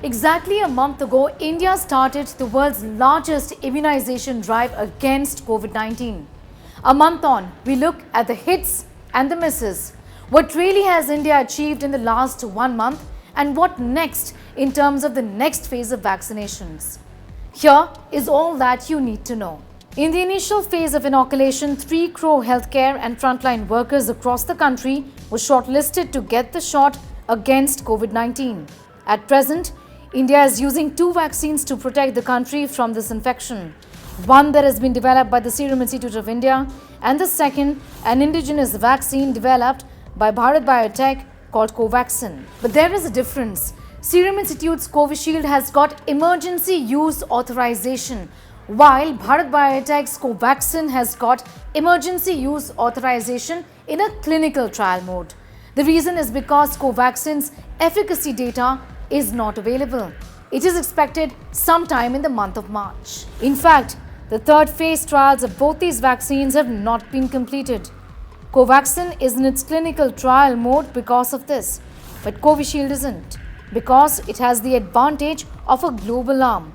Exactly a month ago, India started the world's largest immunization drive against COVID-19. A month on, we look at the hits and the misses. What really has India achieved in the last 1 month and what next in terms of the next phase of vaccinations? Here is all that you need to know. In the initial phase of inoculation, 3 crore healthcare and frontline workers across the country were shortlisted to get the shot against COVID-19. At present, India is using 2 vaccines to protect the country from this infection. One that has been developed by the Serum Institute of India and the second, an indigenous vaccine developed by Bharat Biotech called Covaxin. But there is a difference. Serum Institute's Covishield has got emergency use authorization, while Bharat Biotech's Covaxin has got emergency use authorization in a clinical trial mode. The reason is because Covaxin's efficacy data is not available. It is expected sometime in the month of March. In fact, the third phase trials of both these vaccines have not been completed. Covaxin is in its clinical trial mode because of this, but Covishield isn't, because it has the advantage of a global arm.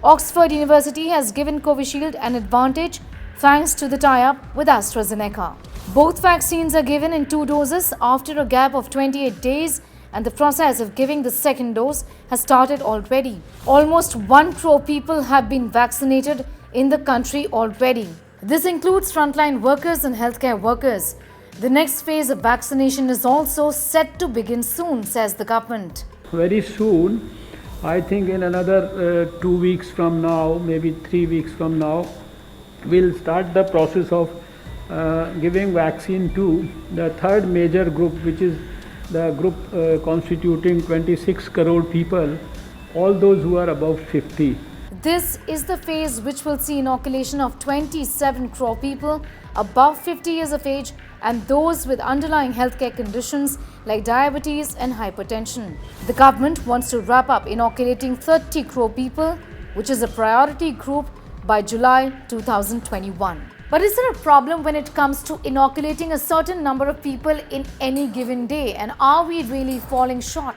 Oxford University has given Covishield an advantage thanks to the tie-up with AstraZeneca. Both vaccines are given in 2 doses after a gap of 28 days, and the process of giving the second dose has started already. Almost 1 crore people have been vaccinated in the country already. This includes frontline workers and healthcare workers. The next phase of vaccination is also set to begin soon, says the government. Very soon, I think in another 2 weeks from now, maybe 3 weeks from now, we'll start the process of giving vaccine to the third major group, which is the group constituting 26 crore people, all those who are above 50. This is the phase which will see inoculation of 27 crore people above 50 years of age and those with underlying healthcare conditions like diabetes and hypertension. The government wants to wrap up inoculating 30 crore people, which is a priority group, by July 2021. But is there a problem when it comes to inoculating a certain number of people in any given day, and are we really falling short?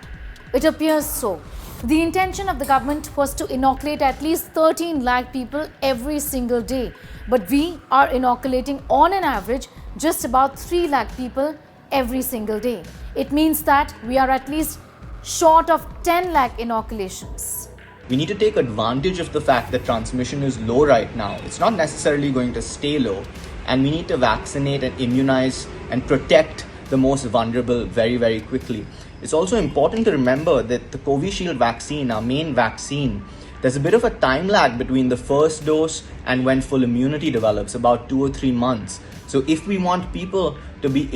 It appears so. The intention of the government was to inoculate at least 13 lakh people every single day, but we are inoculating on an average just about 3 lakh people every single day. It means that we are at least short of 10 lakh inoculations. We need to take advantage of the fact that transmission is low right now. It's not necessarily going to stay low, and we need to vaccinate and immunize and protect the most vulnerable very, very quickly. It's also important to remember that the Covishield vaccine, our main vaccine, there's a bit of a time lag between the first dose and when full immunity develops, about 2 or 3 months. So if we want people to be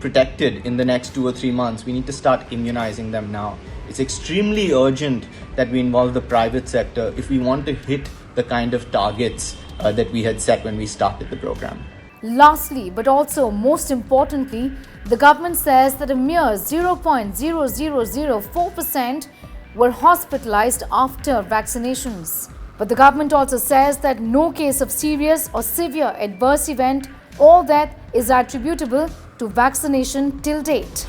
protected in the next 2 or 3 months, we need to start immunizing them now. It's extremely urgent that we involve the private sector if we want to hit the kind of targets that we had set when we started the program. Lastly, but also most importantly, the government says that a mere 0.0004% were hospitalized after vaccinations. But the government also says that no case of serious or severe adverse event or death is attributable to vaccination till date.